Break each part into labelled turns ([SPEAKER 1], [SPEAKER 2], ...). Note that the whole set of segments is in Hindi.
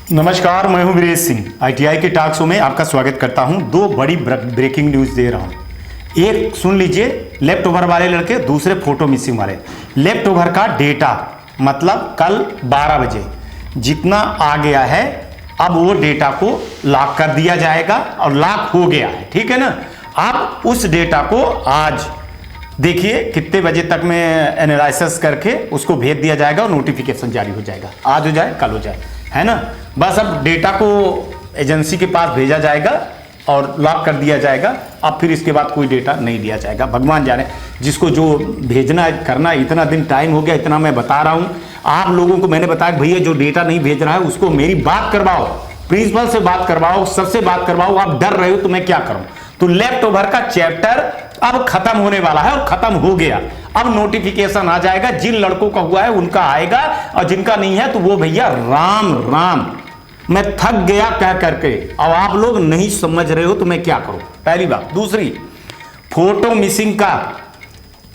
[SPEAKER 1] नमस्कार, मैं हूं वीरेश सिंह। आईटीआई के टॉक शो में आपका स्वागत करता हूं। दो बड़ी ब्रेकिंग न्यूज़ दे रहा हूं। एक सुन लीजिए, लेफ्ट ओवर वाले लड़के, दूसरे फोटो मिसिंग वाले। लेफ्ट ओवर का डेटा मतलब कल 12 बजे जितना आ गया है, अब वो डेटा को लॉक कर दिया जाएगा और लॉक हो गया है, ठीक है ना। अब उस डेटा को आज देखिए कितने बजे तक में एनालिसिस करके उसको भेज दिया जाएगा और नोटिफिकेशन जारी हो जाएगा। आज हो जाए, कल हो जाए, है ना। बस अब डेटा को एजेंसी के पास भेजा जाएगा और लॉक कर दिया जाएगा। अब फिर इसके बाद कोई डेटा नहीं दिया जाएगा। भगवान जाने जिसको जो भेजना है करना है। इतना दिन टाइम हो गया, इतना मैं बता रहा हूं आप लोगों को। मैंने बताया भैया जो डेटा नहीं भेज रहा है उसको मेरी बात करवाओ, प्रिंसिपल से बात करवाओ, सबसे बात करवाओ। आप डर रहे हो तो मैं क्या करूं। तो लेफ्ट ओवर का चैप्टर अब खत्म होने वाला है और खत्म हो गया। अब नोटिफिकेशन आ जाएगा। जिन लड़कों का हुआ है उनका आएगा और जिनका नहीं है तो वो भैया राम राम। मैं थक गया कह करके। अब आप लोग नहीं समझ रहे हो तो मैं क्या करूं, पहली बात। दूसरी, फोटो मिसिंग का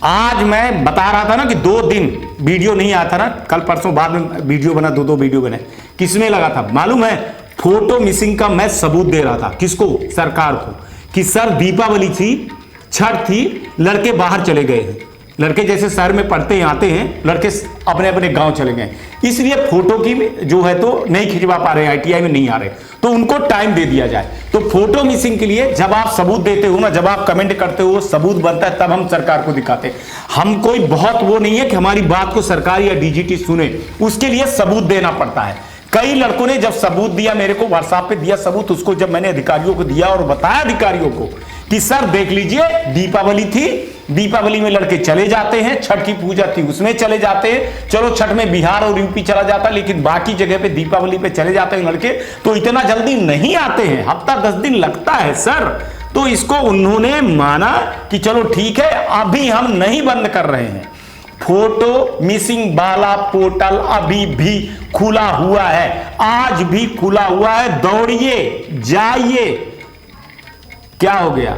[SPEAKER 1] आज मैं बता रहा था ना कि 2 दिन वीडियो नहीं आता ना, कल परसों बाद में वीडियो बना, दो वीडियो बने। किसमें लगा था मालूम है? फोटो मिसिंग का मैं सबूत दे रहा था। किसको? सरकार को। कि सर दीपावली थी, छठ थी, लड़के बाहर चले गए हैं। लड़के जैसे शहर में पढ़ते हैं, आते हैं, लड़के अपने अपने गांव चले गए, इसलिए फोटो की जो है तो नहीं खिंचवा पा रहे, आईटीआई में नहीं आ रहे, तो उनको टाइम दे दिया जाए। तो फोटो मिसिंग के लिए जब आप सबूत देते हो ना, जब आप कमेंट करते हो, सबूत बनता है, तब हम सरकार को दिखाते हैं। हम कोई बहुत वो नहीं है कि हमारी बात को सरकार या डीजीटी सुने, उसके लिए सबूत देना पड़ता है। कई लड़कों ने जब सबूत दिया, मेरे को व्हाट्सएप पे दिया सबूत, उसको जब मैंने अधिकारियों को दिया और बताया अधिकारियों को कि सर देख लीजिए दीपावली थी, दीपावली में लड़के चले जाते हैं, छठ की पूजा थी उसमें चले जाते हैं। चलो छठ में बिहार और यूपी चला जाता, लेकिन बाकी जगह पे दीपावली पे चले जाते हैं लड़के, तो इतना जल्दी नहीं आते हैं, हफ्ता 10 दिन लगता है सर। तो इसको उन्होंने माना कि चलो ठीक है, अभी हम नहीं बंद कर रहे हैं। फोटो मिसिंग वाला पोर्टल अभी भी खुला हुआ है, आज भी खुला हुआ है। दौड़िए, जाइए। क्या हो गया?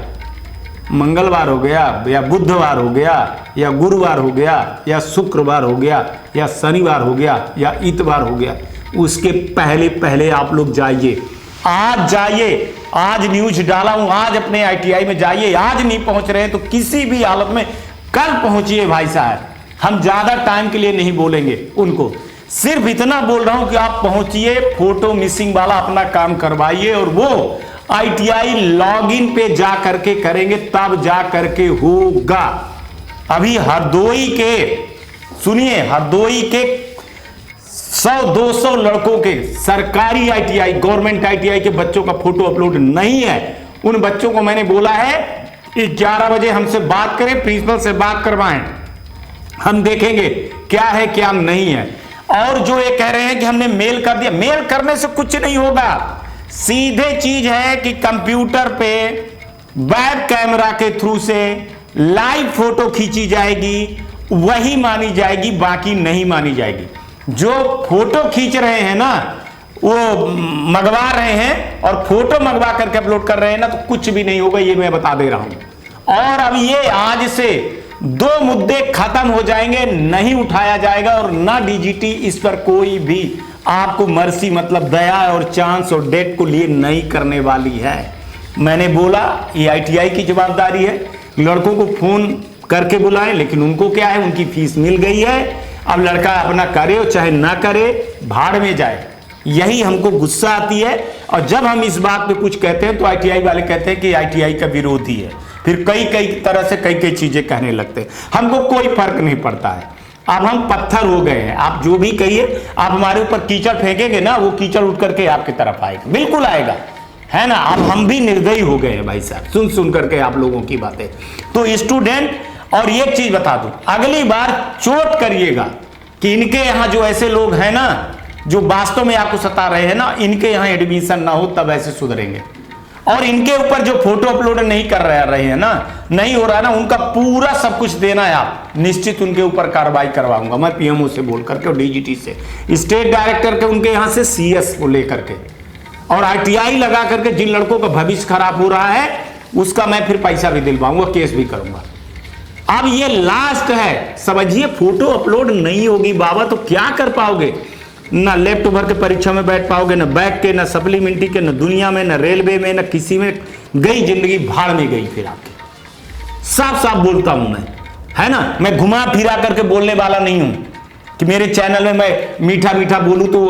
[SPEAKER 1] मंगलवार हो गया या बुधवार हो गया या गुरुवार हो गया या शुक्रवार हो गया या शनिवार हो गया या इतवार हो गया, उसके पहले पहले आप लोग जाइए। आज जाइए, आज न्यूज डाला हूं, आज अपने आईटीआई में जाइए। आज नहीं पहुंच रहे तो किसी भी हालत में कल पहुंचिए भाई साहब। हम ज्यादा टाइम के लिए नहीं बोलेंगे उनको, सिर्फ इतना बोल रहा हूं कि आप पहुंचिए, फोटो मिसिंग वाला अपना काम करवाइए और वो आईटीआई लॉगिन पे जा करके करेंगे, तब जा करके होगा। अभी हरदोई के, सुनिए, हरदोई के 100-200 लड़कों के सरकारी आईटीआई, गवर्नमेंट आईटीआई के बच्चों का फोटो अपलोड नहीं है। उन बच्चों को मैंने बोला है 11 बजे हमसे बात करें, प्रिंसिपल से बात करवाएं, हम देखेंगे क्या है क्या नहीं है। और जो ये कह रहे हैं कि हमने मेल कर दिया, मेल करने से कुछ नहीं होगा। सीधे चीज है कि कंप्यूटर पे वेब कैमरा के थ्रू से लाइव फोटो खींची जाएगी, वही मानी जाएगी, बाकी नहीं मानी जाएगी। जो फोटो खींच रहे हैं ना, वो मंगवा रहे हैं और फोटो मंगवा करके अपलोड कर रहे हैं ना, तो कुछ भी नहीं होगा, ये मैं बता दे रहा हूं। और अब ये आज से 2 मुद्दे खत्म हो जाएंगे, नहीं उठाया जाएगा और ना डीजीटी इस पर कोई भी आपको मर्सी मतलब दया और चांस और डेट को लिए नहीं करने वाली है। मैंने बोला ये आईटीआई की जवाबदारी है। लड़कों को फोन करके बुलाएं, लेकिन उनको क्या है, उनकी फीस मिल गई है। अब लड़का अपना करे और चाहे ना करे, भाड़ में जाए। यही हमको गुस्सा आती है। और जब हम इस बात पे कुछ कहते हैं तो आईटीआई वाले कहते हैं कि आईटीआई का विरोधी है। फिर कई तरह से कई चीजें कहने लगते हैं। हमको कोई फर्क नहीं पड़ता है। अब हम पत्थर हो गए हैं। आप जो भी कहिए, आप हमारे ऊपर कीचड़ फेंकेंगे ना, वो कीचड़ उठ करके आपकी तरफ आएगा, बिल्कुल आएगा, है ना। अब हम भी निर्दयी हो गए हैं भाई साहब, सुन करके आप लोगों की बातें। तो स्टूडेंट, और एक चीज बता दूं, अगली बार चोट करिएगा कि इनके यहां जो ऐसे लोग हैं ना, जो वास्तव में आपको सता रहे हैं ना, इनके यहां एडमिशन ना हो, तब ऐसे सुधरेंगे। और इनके ऊपर जो फोटो अपलोड नहीं कर रहे हैं ना, नहीं हो रहा है ना, उनका पूरा सब कुछ देना है आप, निश्चित उनके ऊपर कार्रवाई करवाऊंगा मैं पीएमओ से बोल करके और डीजीटी से, स्टेट डायरेक्टर के उनके यहां से सीएस को लेकर के, और आईटीआई लगा करके जिन लड़कों का भविष्य खराब हो रहा है उसका मैं फिर पैसा भी दिलवाऊंगा, केस भी करूंगा। अब ये लास्ट है, समझिए। फोटो अपलोड नहीं होगी बाबा तो क्या कर पाओगे? ना लेफ्ट ओवर के परीक्षा में बैठ पाओगे, ना बैक के, ना सप्लीमेंट्री के, ना दुनिया में, ना रेलवे में, ना किसी में। गई जिंदगी भाड़ में गई फिर आपकी। साफ साफ बोलता हूं मैं, है ना। मैं घुमा फिरा करके बोलने वाला नहीं हूं कि मेरे चैनल में मैं मीठा मीठा बोलूं तो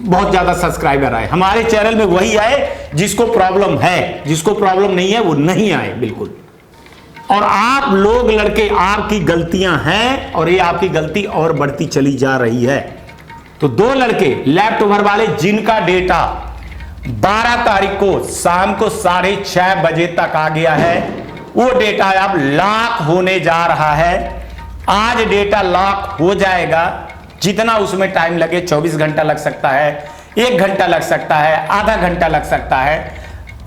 [SPEAKER 1] बहुत ज्यादा सब्सक्राइबर आए। हमारे चैनल में वही आए जिसको प्रॉब्लम है, जिसको प्रॉब्लम नहीं है वो नहीं आए बिल्कुल। और आप लोग लड़के, आपकी गलतियां हैं और ये आपकी गलती और बढ़ती चली जा रही है। तो दो लड़के लेफ्ट ओवर वाले जिनका डेटा 12 तारीख को शाम को 6:30 बजे तक आ गया है, वो डेटा अब लॉक होने जा रहा है। आज डेटा लॉक हो जाएगा। जितना उसमें टाइम लगे, 24 घंटा लग सकता है, 1 घंटा लग सकता है, आधा घंटा लग सकता है,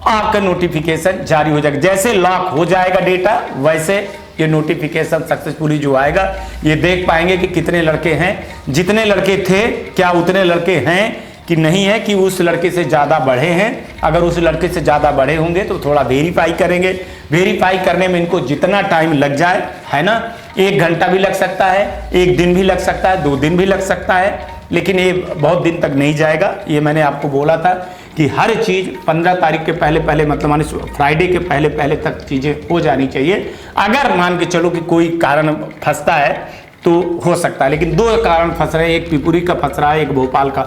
[SPEAKER 1] आपका नोटिफिकेशन जारी हो जाएगा। जैसे लॉक हो जाएगा डेटा, वैसे ये नोटिफिकेशन सक्सेसफुली जो आएगा, ये देख पाएंगे कि कितने लड़के हैं। जितने लड़के थे क्या उतने लड़के हैं कि नहीं है, कि उस लड़के से ज़्यादा बढ़े हैं। अगर उस लड़के से ज़्यादा बढ़े होंगे तो थोड़ा वेरीफाई करेंगे। वेरीफाई करने में इनको जितना टाइम लग जाए, है ना, 1 घंटा भी लग सकता है, 1 दिन भी लग सकता है, 2 दिन भी लग सकता है, लेकिन ये बहुत दिन तक नहीं जाएगा। ये मैंने आपको बोला था कि हर चीज़ 15 तारीख के पहले पहले, मतलब माने फ्राइडे के पहले पहले तक चीज़ें हो जानी चाहिए। अगर मान के चलो कि कोई कारण फंसता है तो हो सकता है, लेकिन 2 कारण फंस रहे हैं। एक पिपुरी का फंस रहा है, एक भोपाल का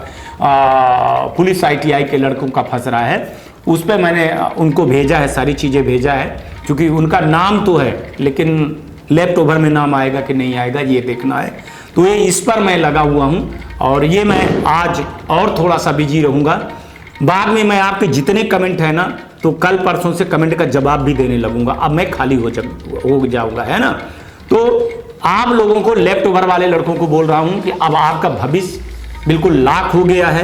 [SPEAKER 1] पुलिस ITI के लड़कों का फंस रहा है। उस पर मैंने उनको भेजा है, सारी चीज़ें भेजा है, क्योंकि उनका नाम तो है लेकिन लेफ्ट ओवर में नाम आएगा कि नहीं आएगा ये देखना है। तो ये इस पर मैं लगा हुआ हूँ और ये मैं आज और थोड़ा सा बिजी रहूँगा। बाद में मैं आपके जितने कमेंट है ना, तो कल परसों से कमेंट का जवाब भी देने लगूंगा। अब मैं खाली हो जाऊंगा, है ना। तो आप लोगों को, लेफ्ट ओवर वाले लड़कों को बोल रहा हूं कि अब आपका भविष्य बिल्कुल लॉक हो गया है।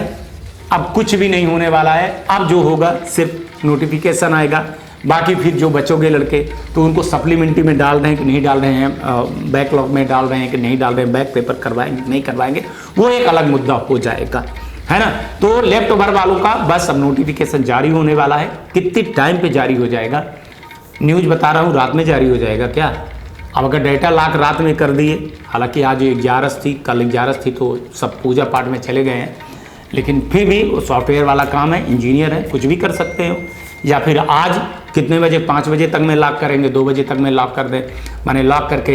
[SPEAKER 1] अब कुछ भी नहीं होने वाला है। अब जो होगा सिर्फ नोटिफिकेशन आएगा। बाकी फिर जो बचोगे लड़के, तो उनको सप्लीमेंट्री में डाल रहे हैं कि नहीं डाल रहे हैं, बैकलॉग में डाल रहे हैं कि नहीं डाल रहे हैं, बैक पेपर करवाएंगे नहीं करवाएंगे, वो एक अलग मुद्दा हो जाएगा, है ना। तो लेफ्ट ओवर वालों का बस अब नोटिफिकेशन जारी होने वाला है। कितनी टाइम पे जारी हो जाएगा, न्यूज़ बता रहा हूँ, रात में जारी हो जाएगा क्या। अब अगर डेटा लॉक रात में कर दिए, हालांकि आज 11 थी, कल 11 थी, तो सब पूजा पाठ में चले गए हैं, लेकिन फिर भी वो सॉफ्टवेयर वाला काम है, इंजीनियर है, कुछ भी कर सकते हो। या फिर आज कितने बजे, 5 बजे तक में लॉक करेंगे, 2 बजे तक में लॉक कर दें, माने लॉक करके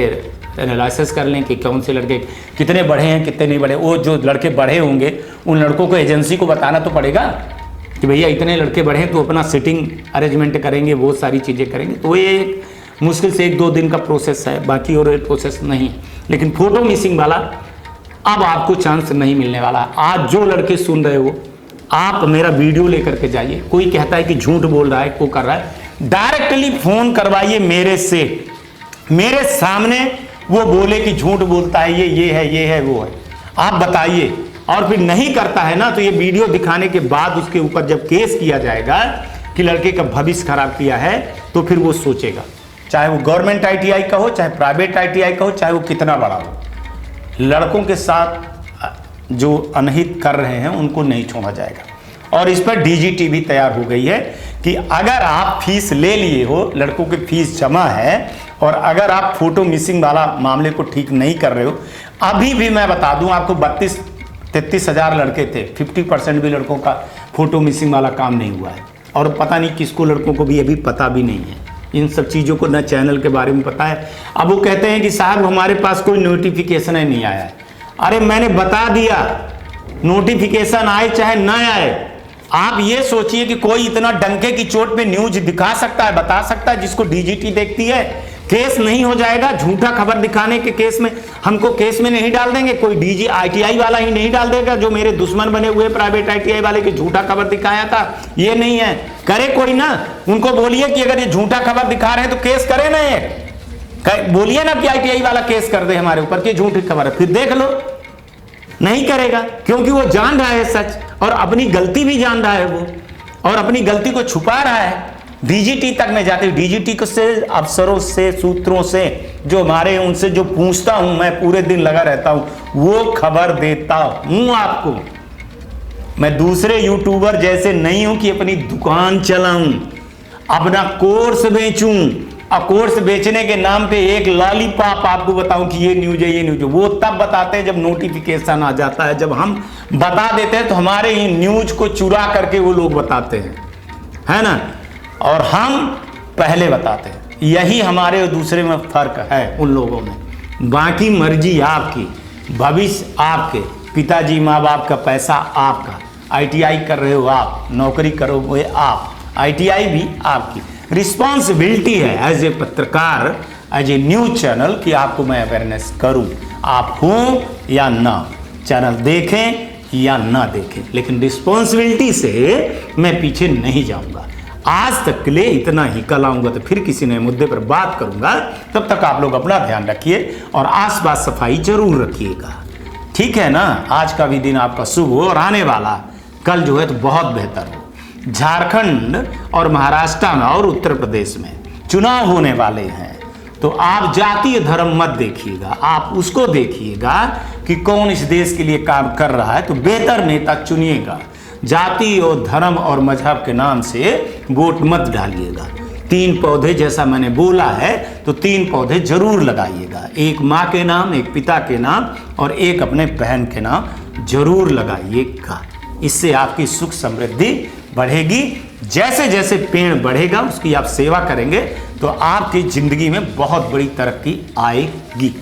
[SPEAKER 1] एनालिसिस कर लें कि कौन से लड़के कितने बढ़े हैं, कितने नहीं बढ़े। वो जो लड़के बढ़े होंगे उन लड़कों को एजेंसी को बताना तो पड़ेगा कि भैया इतने लड़के बढ़े हैं, तो अपना सिटिंग अरेंजमेंट करेंगे, वो सारी चीज़ें करेंगे। तो ये मुश्किल से 1-2 दिन का प्रोसेस है, बाकी और प्रोसेस नहीं। लेकिन फोटो मिसिंग वाला अब आपको चांस नहीं मिलने वाला। आज जो लड़के सुन रहे हो, आप मेरा वीडियो लेकर के जाइए। कोई कहता है कि झूठ बोल रहा है, को कर रहा है, डायरेक्टली फोन करवाइए मेरे से, मेरे सामने वो बोले कि झूठ बोलता है, ये है, ये है, वो है, आप बताइए। और फिर नहीं करता है ना, तो ये वीडियो दिखाने के बाद उसके ऊपर जब केस किया जाएगा कि लड़के का भविष्य खराब किया है, तो फिर वो सोचेगा, चाहे वो गवर्नमेंट ITI का हो, चाहे प्राइवेट ITI का हो, चाहे वो कितना बड़ा हो। लड़कों के साथ जो अनहित कर रहे हैं उनको नहीं छोड़ा जाएगा। और इस पर DGT भी तैयार हो गई है कि अगर आप फीस ले लिए हो, लड़कों की फीस जमा है, और अगर आप फोटो मिसिंग वाला मामले को ठीक नहीं कर रहे हो, अभी भी मैं बता दूं आपको 32-33 हज़ार लड़के थे, 50% भी लड़कों का फोटो मिसिंग वाला काम नहीं हुआ है। और पता नहीं किसको, लड़कों को भी अभी पता भी नहीं है इन सब चीज़ों को, न चैनल के बारे में पता है। अब वो कहते हैं कि साहब हमारे पास कोई नोटिफिकेशन ही नहीं आया है। अरे मैंने बता दिया, नोटिफिकेशन आए चाहे ना आए, आप ये सोचिए कि कोई इतना डंके की चोट पे न्यूज दिखा सकता है, बता सकता है, जिसको DGT देखती है। केस नहीं हो जाएगा झूठा खबर दिखाने के केस में, हमको केस में नहीं डाल देंगे। कोई ITI वाला ही नहीं डाल देगा जो मेरे दुश्मन बने हुए प्राइवेट ITI वाले की झूठा खबर दिखाया था, ये नहीं है। करे कोई ना, उनको बोलिए कि अगर ये झूठा खबर दिखा रहे हैं तो केस करे ना, ये बोलिए ना कि ITI वाला केस कर दे हमारे ऊपर कि झूठी खबर है, फिर देख लो। नहीं करेगा, क्योंकि वो जान रहा है सच, और अपनी गलती भी जान रहा है वो, और अपनी गलती को छुपा रहा है। DGT तक में जाते, DGT को से, अफसरों से, सूत्रों से जो हमारे, उनसे जो पूछता हूं, मैं पूरे दिन लगा रहता हूं, वो खबर देता हूं आपको। मैं दूसरे यूट्यूबर जैसे नहीं हूं कि अपनी दुकान चलाऊं, अपना कोर्स बेचूं, कोर्स बेचने के नाम पे एक लॉलीपॉप आपको बताऊं कि ये न्यूज है, ये न्यूज है, वो तब बताते हैं जब नोटिफिकेशन आ जाता है। जब हम बता देते हैं तो हमारे ही न्यूज को चुरा करके वो लोग बताते हैं, है ना, और हम पहले बताते हैं। यही हमारे और दूसरे में फर्क है उन लोगों में। बाकी मर्जी आपकी, भविष्य आपके, पिताजी माँ बाप का पैसा आपका, ITI कर रहे हो आप, नौकरी करोगे आप, ITI भी आपकी। रिस्पॉन्सिबिलिटी है एज ए पत्रकार, एज ए न्यूज चैनल कि आपको मैं अवेयरनेस करूं, आप हो या ना, चैनल देखें या ना देखें, लेकिन रिस्पॉन्सिबिलिटी से मैं पीछे नहीं जाऊंगा। आज तक के लिए इतना ही, कल आऊंगा तो फिर किसी नए मुद्दे पर बात करूंगा। तब तक आप लोग अपना ध्यान रखिए और आसपास सफाई जरूर रखिएगा, ठीक है ना। आज का भी दिन आपका शुभ हो और आने वाला कल जो है तो बहुत बेहतर हो। झारखंड और महाराष्ट्र में और उत्तर प्रदेश में चुनाव होने वाले हैं, तो आप जातीय धर्म मत देखिएगा, आप उसको देखिएगा कि कौन इस देश के लिए काम कर रहा है, तो बेहतर नेता चुनिएगा। जाति और धर्म और मजहब के नाम से वोट मत डालिएगा। 3 पौधे जैसा मैंने बोला है तो 3 पौधे जरूर लगाइएगा, एक माँ के नाम, एक पिता के नाम और एक अपने बहन के नाम जरूर लगाइएगा। इससे आपकी सुख समृद्धि बढ़ेगी। जैसे जैसे पेड़ बढ़ेगा उसकी आप सेवा करेंगे तो आपकी जिंदगी में बहुत बड़ी तरक्की आएगी।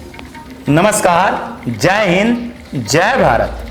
[SPEAKER 1] नमस्कार, जय हिंद, जय भारत।